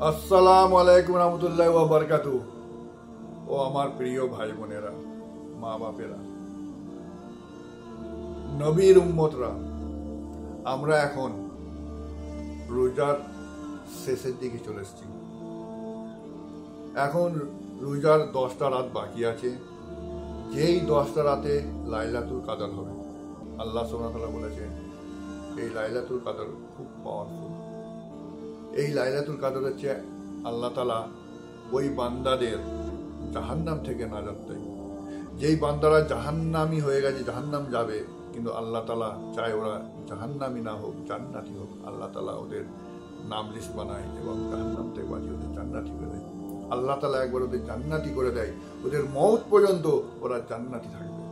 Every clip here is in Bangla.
আসসালামু আলাইকুম রহমতুল্লাহি ওয়া বারাকাতুহু। ও আমার প্রিয় ভাই বোনেরা, মা বাপেরা, নবীর উম্মতরা, আমরা এখন রোজার শেষের দিকে চলে এসেছি। এখন রোজার 10টা রাত বাকি আছে। যেই 10টা রাতে লাইলাতুল কাদর হবে, আল্লাহ সুবহানাহু ওয়া তাআলা বলেছেন এই লাইলাতুল কাদর খুব পাওয়ারফুল। এই লাইলাতুল কাদর হচ্ছে আল্লাহ তাআলা ওই বান্দাদের জাহান্নাম থেকে নাজাত দেয়। যেই বান্দারা জাহান্নামী হয়ে গেছে, জাহান্নাম যাবে, কিন্তু আল্লাহ তাআলা চায় ওরা জাহান্নামী না হোক, জান্নাতি হোক। আল্লাহ তাআলা ওদের নাম লিস্ট বানায় এবং জাহান্নাম থেকে বাঁচিয়ে ওদের জান্নাতি করে দেয়। আল্লাহ তাআলা একবার ওদের জান্নাতি করে দেয়, ওদের মওত পর্যন্ত ওরা জান্নাতি থাকবে।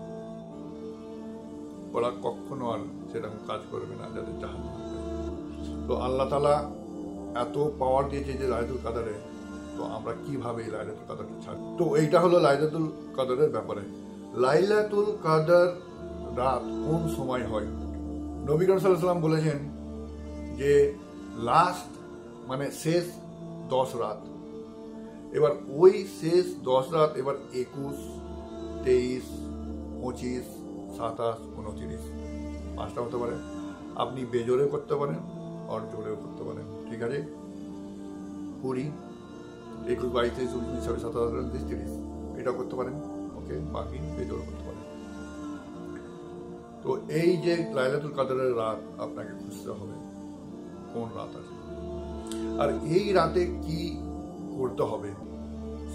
ওরা কখনো আর সেরকম কাজ করবে না যাদের জাহান্নাম। তো আল্লাহ তাআলা এত পাওয়ার দিয়েছে যে লাইলাতুল কাদরে, তো আমরা কিভাবে লাইলাতুল কাদরকে ছাড়ব? তো এইটা হলো লাইলাতুল কাদরের ব্যাপারে। লাইলাতুল কাদর রাত কোন সময় হয়? নবী করিম সাল্লাল্লাহু আলাইহি ওয়াসাল্লাম বলেছেন যে লাস্ট মানে শেষ 10 রাত। এবার ওই শেষ 10 রাত এবার 21, 23, 25, 27, 29 পাঁচটা হতে পারে। আপনি বেজোরে করতে পারেন আর জোরেও করতে পারেন, ঠিক আছে? 20, 21, 22, 23, 24, 26, 27, 28, 30 এটা করতে পারেন, ওকে? বাকি বেজোরে করতে পারেন। তো এই যে লাইলাতুল কাদরের রাত আপনাকে খুঁজতে হবে কোন রাত আছে, আর এই রাতে কি করতে হবে,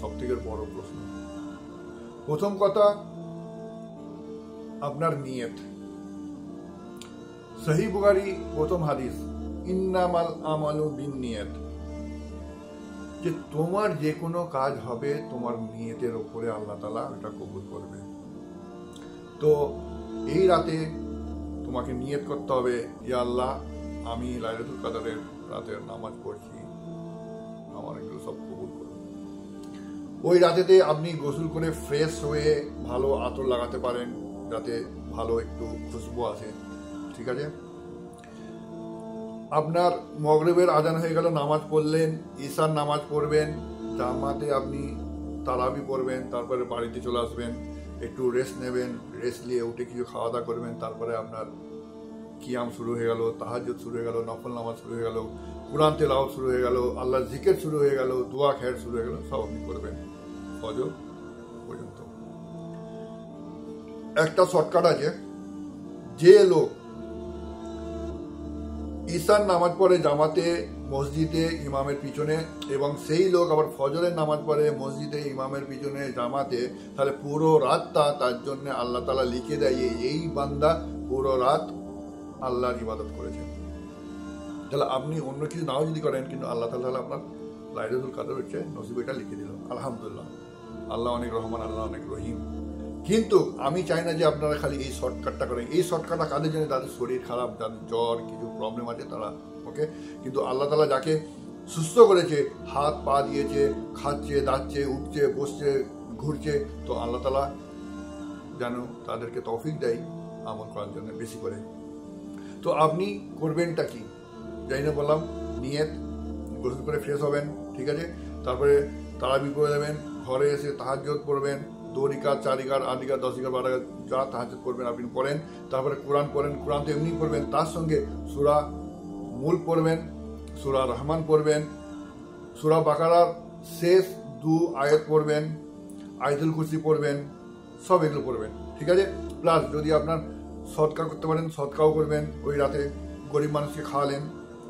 সব থেকে বড় প্রশ্ন। প্রথম কথা, আপনার নিয়ত। সহিহ বুখারী প্রথম হাদিস, ইন্নামাল আমালু বিন্নিয়াত, যে তোমার যে কোনো কাজ হবে তোমার নিয়তের উপরে আল্লাহ তাআলা এটা কবুল করবে। তো এই রাতে তোমাকে নিয়ত করতে হবে, ইয়া আল্লাহ, আমি লাইলাতুল কাদরের রাতের নামাজ পড়ছি, আমার এগুলো সব কবুল করো। ওই রাতেতে আপনি গোসল করে ফ্রেশ হয়ে ভালো আতর লাগাতে পারেন যাতে ভালো একটু খুশবু আসে, ঠিক আছে? আপনার মাগরিবের আজান হয়ে গেল, নামাজ পড়লেন, ঈশার নামাজ পড়বেন, জামাতে আপনি তারাবি পড়বেন, তারপরে বাড়িতে চলে আসবেন, একটু রেস্ট নেবেন, রেস্ট নিয়ে উঠে কিছু খাওয়া দাওয়া করবেন, তারপরে আপনার কিয়াম শুরু হয়ে গেল, তাহাজ্জুদ শুরু হয়ে গেল, নফল নামাজ শুরু হয়ে গেল, কুরআন তেলাওয়াত শুরু হয়ে গেল, আল্লাহর জিকির শুরু হয়ে গেল, দোয়া খের শুরু হয়ে গেল, সব আপনি করবেন ফজর পর্যন্ত। একটা শর্টকাট আছে, যে লোক ঈশার নামাজ পড়ে জামাতে মসজিদে ইমামের পিছনে, এবং সেই লোক আবার ফজরের নামাজ পড়ে মসজিদে ইমামের পিছনে জামাতে, তাহলে পুরো রাতটা তার জন্য আল্লাহ তাআলা লিখে দেয় এই বান্দা পুরো রাত আল্লাহর ইবাদত করেছেন। তাহলে আপনি অন্য কিছু নাও যদি করেন, কিন্তু আল্লাহ তাআলা আপনার লাইলাতুল কাদর হচ্ছে নসিব, এটা লিখে দিল। আলহামদুলিল্লাহ, আল্লাহ অনেক রহমান, আল্লাহ অনেক রহিম। কিন্তু আমি চাই না যে আপনারা খালি এই শর্টকাটটা করেন। এই শর্টকাটটা কাদের জন্য? তাদের শরীর খারাপ, যাদের জ্বর, কিছু প্রবলেম আছে তারা, ওকে? কিন্তু আল্লাহ তাআলা যাকে সুস্থ করেছে, হাত পা দিয়েছে, খাচ্ছে, দাচ্ছে, উঠছে, বসছে, ঘুরছে, তো আল্লাহ তাআলা যেন তাদেরকে তৌফিক দেয় আমল করার জন্য বেশি করে। তো আপনি করবেনটা কি? যাই না বললাম, নিয়ত, গোসল করে ফ্রেশ হবেন, ঠিক আছে? তারপরে তারাবি পড়ে দেবেন, ঘরে এসে তাহাজ্জুদ পড়বেন, 2 রাকাত, 4 রাকাত, 8 রাকাত, 10 রাকাত, 12 রাকাত, যা তাহাজ্জুদ পড়বেন আপনি পড়েন। তারপরে কোরআন পড়েন, কোরআন তো এমনি পড়বেন, তার সঙ্গে সূরা মুলক পড়বেন, সূরা রহমান পড়বেন, সূরা বাকারার শেষ 2 আয়াত পড়বেন, আয়াতুল কুরসি পড়বেন, সব এগুলো পড়বেন, ঠিক আছে? প্লাস যদি আপনার সদকা করতে পারেন, সদকাও করবেন, ওই রাতে গরিব মানুষকে খাওয়ালেন,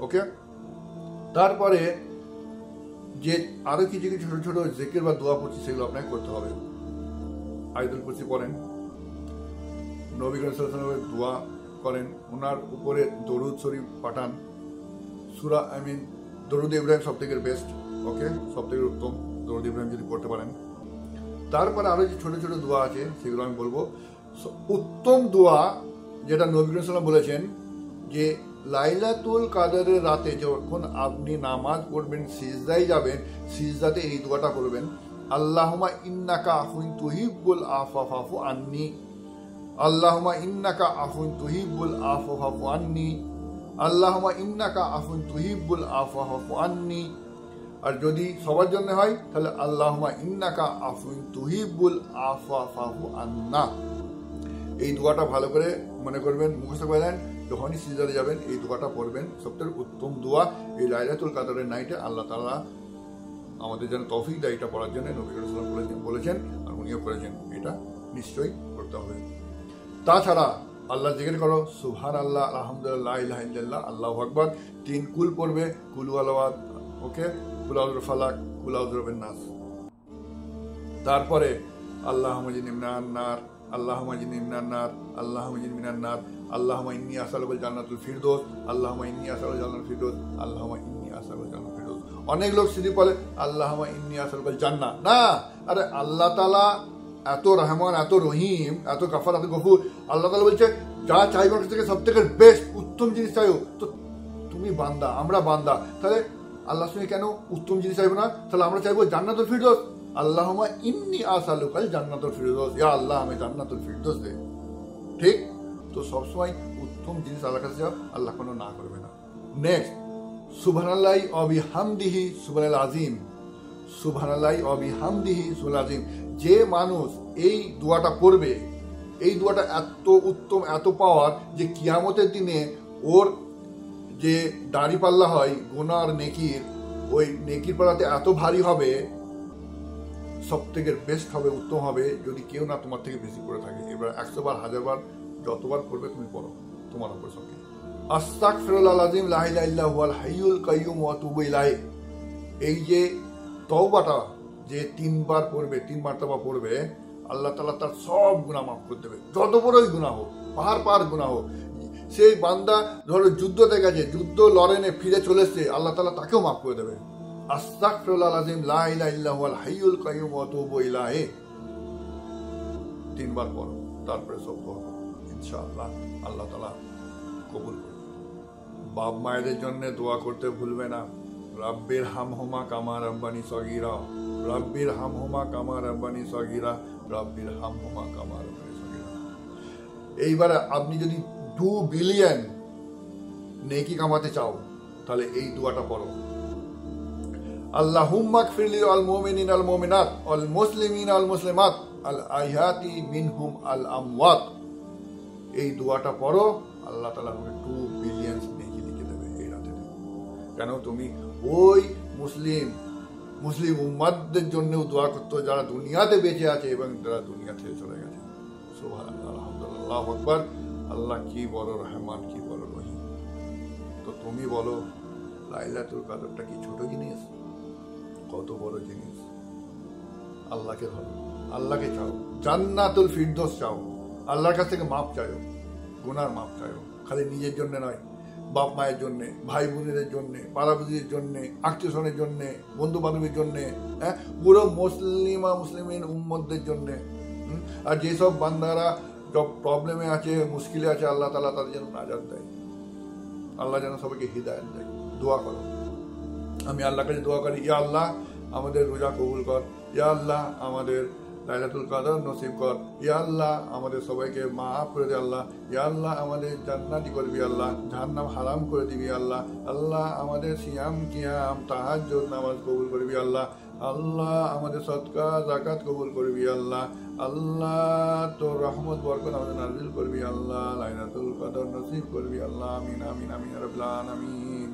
ওকে? তারপরে যে আরো কিছু কিছু ছোট ছোট জিকির বা দোয়া পড়ছি, সেগুলো আপনাকে করতে হবে। আয়াতুল কুরসি পড়েন, নবী করিম সাল্লাল্লাহু আলাইহি ওয়াসাল্লামের দোয়া করেন, ওনার উপরে দরুদ শরীফ পাঠান, সূরা দরুদ ইব্রাহিম সব থেকে বেস্ট, ওকে? সব থেকে উত্তম দরুদ ইব্রাহিম যদি পড়তে পারেন। তারপরে আরো যে ছোট ছোট দোয়া আছে সেগুলো আমি বলবো। উত্তম দোয়া যেটা নবী করিম সাল্লাল্লাহু আলাইহি ওয়াসাল্লাম বলেছেন, যে লাইলাতুল কাদরের রাতে যখন আপনি নামাজ পড়বেন, সিজদায় যাবেন, সিজদাতে এই দোয়াটা করবেন, আল্লাহুম্মা ইন্নাকা আফুন তুহিব্বুল আফওয়া ফাফু আন্নি, আল্লাহুম্মা ইন্নাকা আফুন তুহিব্বুল আফওয়া ফাফু আন্নি, আল্লাহুম্মা ইন্নাকা আফুন তুহিব্বুল আফওয়া ফাফু আন্নি, আর যদি সবার জন্য হয় তাহলে আল্লাহুম্মা ইন্নাকা আফুন তুহিব্বুল আফওয়া ফাফু আন্না। এই দোয়াটা ভালো করে মনে করবেন, মুখস্থ করে দেন, যখনই সিজদাতে যাবেন এই দোয়াটা পড়বেন। সবথেকে উত্তম দোয়া এই লাইলাতুল কাদরের নাইটে আল্লাহ তাআলা আমাদের যেন তৌফিক দেয় এটা পড়ার জন্য নবী করিম সাল্লাল্লাহু আলাইহি ওয়াসাল্লাম বলেছেন, আর উনিও করেছেন। এটা নিশ্চয়ই করতে হবে। তাছাড়া আল্লাহ জিকির করো, সুবহানাল্লাহ, আলহামদুলিল্লাহ, লা ইলাহা ইল্লাল্লাহ, আল্লাহু আকবার। 3 কুল পড়বে, কুল ওয়ালাওয়াত, ওকে, কুল আউযুর ফালাক, কুল আউযুর বিন নাস। তারপরে আল্লাহুম্মা জিন্নি মিনান নার, আল্লাহুম্মা জিন্নি মিনান নার, আল্লাহুম্মা জিন্নি মিনান নার, আল্লাহুম্মা ইন্নী আসআলুকাল জান্নাতুল ফিরদৌস, আল্লাহুম্মা ইন্নী আসআলুকাল জান্নাতুল ফিরদৌস, আল্লাহুম্মা ইন্নী আসআলুকাল জান্নাতুল ফিরদৌস। অনেক লোক শুধু বলে আল্লাহুম্মা ইন্নী আসআলুকাল জান্নাহ। না, আরে আল্লাহ তাআলা এত রহমান, এত রহিম, এত গাফার, এত গফুর। আল্লাহ তাআলা বলছে যা চাইবো কাছ থেকে সবথেকে বেস্ট উত্তম জিনিস চাইও। তো তুমি বান্দা, আমরা বান্দা, তাহলে আল্লাহর সঙ্গে কেন উত্তম জিনিস চাইবো না? তাহলে আমরা চাইবো জান্নাতুল ফিরদৌস। আল্লাহুম্মা ইন্নী আসআলুকাল জান্নাতুল ফিরদৌস, ইয়া আল্লাহ আমি জান্নাতুল ফিরদৌস দে। ঠিক তো, সবসময় উত্তম জিনিস আল্লাহর কাছে যাও, আল্লাহ কোনো না করবে না। নেক্সট, সুবহানাল্লাহি ওয়া বিহামদিহি সুবহানাল আযীম, সুবহানাল্লাহি ওয়া বিহামদিহি সুবহানাল আযীম। যে মানুষ এই দোয়াটা পড়বে, এই দোয়াটা এত উত্তম, এত পাওয়ার যে কিয়ামতের দিনে ওর যে দাড়ি পাল্লা হয় গুনাহ আর নেকির, ওই নেকির পাল্লাতে এত ভারী হবে, সব থেকে বেস্ট হবে, উত্তম হবে যদি কেউ না তোমার থেকে বেশি করে থাকে। এবার 100 বার, 1000 বার, যতবার পড়বে তুমি পড়ো তোমার উপর সঙ্গে। আস্তাগফিরুল্লাহ আযীম লা ইলাহা ইল্লা হুয়াল হাইয়ুল কাইয়্যুম ওয়া আতুবু ইলাইহি। এই যে তওবাটা যে 3 বার পড়বে, 3 মার্তবা পড়বে, আল্লাহ তাআলা তার সব গুনাহ মাফ করে দেবে, যত বড়ই গুনাহ হোক, পাহাড় গুনাহ হোক। সেই বান্দা ধরো যুদ্ধতে গেছে, যুদ্ধ লড়েনে ফিরে চলে এসেছে, আল্লাহ তাআলা তাকেও মাফ করে দেবে। আস্তাগফিরুল্লাহ আযীম লা ইলাহা ইল্লা হুয়াল হাইয়ুল কাইয়্যুম ওয়া আতুবু ইলাইহি 3 বার পড়ো, তারপরে সব দোয়া করো, ইনশাআল্লাহ আল্লাহ তাআলা কবুল করবে। বাপ মায়েদের জন্য দোয়া করতে ভুলবে না। রাব্বির হামহুমা কামা রাব্বানি সগীরা, রাব্বির হামহুমা কামা রাব্বানি সগীরা, রাব্বির হামহুমা কামা রাব্বানি সগীরা। এইবারে আপনি যদি 2 বিলিয়ন নেকি কামাতে চাও তাহলে এই দোয়াটা পড়ো। আল্লাহুম্মা গফিরলি আল মুমিনিন আল মুমিনাত আল মুসলিমিন আল মুসলিমাত আল আহয়াতি মিনহুম আল আমওয়াত। এই দোয়াটা পড়ো, আল্লাহ তাআলা তোমাকে 2 বিলিয়ন নেকি লিখে দেবে এই রাতে। কেন? তুমি ওই মুসলিম উম্মাদের জন্য দোয়া করতে যারা দুনিয়াতে বেঁচে আছে এবং যারা দুনিয়া থেকে চলে গেছে। সুবহানাল্লাহ, আলহামদুলিল্লাহ, আল্লাহু আকবার। আল্লাহ কি বড় রহমান, কি বড় রহিম। তো তুমি বলো লাইলাতুল কদরটা কি ছোট জিনিস? কত বড় জিনিস। আল্লাহকে ধরো, আল্লাহকে চাও, জান্নাতুল ফিরদৌস চাও, আল্লাহর কাছ থেকে মাপ চাও, গুনার মাপ চাও। খালি নিজের জন্য নয়, বাপ মায়ের জন্য, ভাই বোনেদের জন্য, পাড়াপড়শিদের জন্য, আত্মীয় স্বজনের জন্য, বন্ধু বান্ধবের জন্য, হ্যাঁ, পুরো মুসলিমিন উম্মতদের জন্য। আর যেসব বান্দারা সব প্রবলেমে আছে, মুশকিলে আছে, আল্লাহ তাআলা তাদের যেন নাজাত দেয়, আল্লাহ যেন সবাইকে হিদায়াত দেয়। দোয়া করো। আমি আল্লাহর কাছে দোয়া করি, ইয়া আল্লাহ আমাদের রোজা কবুল কর, ইয়া আল্লাহ আমাদের লাইলাতুল কদর নসিব কর, ইয়া আল্লাহ আমাদের সবাইকে মাফ করে দে, আল্লাহ ইয়া আল্লাহ আমাদের জান্নাতি করবি, আল্লাহ জাহান্নাম হারাম করে দিবি, আল্লাহ আল্লাহ আমাদের সিয়াম কিয়াম তাহাজ্জুদ নামাজ কবুল করবি, আল্লাহ আল্লাহ আমাদের সদকা যাকাত কবুল করবি, আল্লাহ আল্লাহ তোর রহমত বরকত আমাদের নাযিল করবি, আল্লাহ লাইলাতুল কদর নসিব করবি, আল্লাহ আমিন আমিন আমিন ইয়া রাব্বাল আলামিন।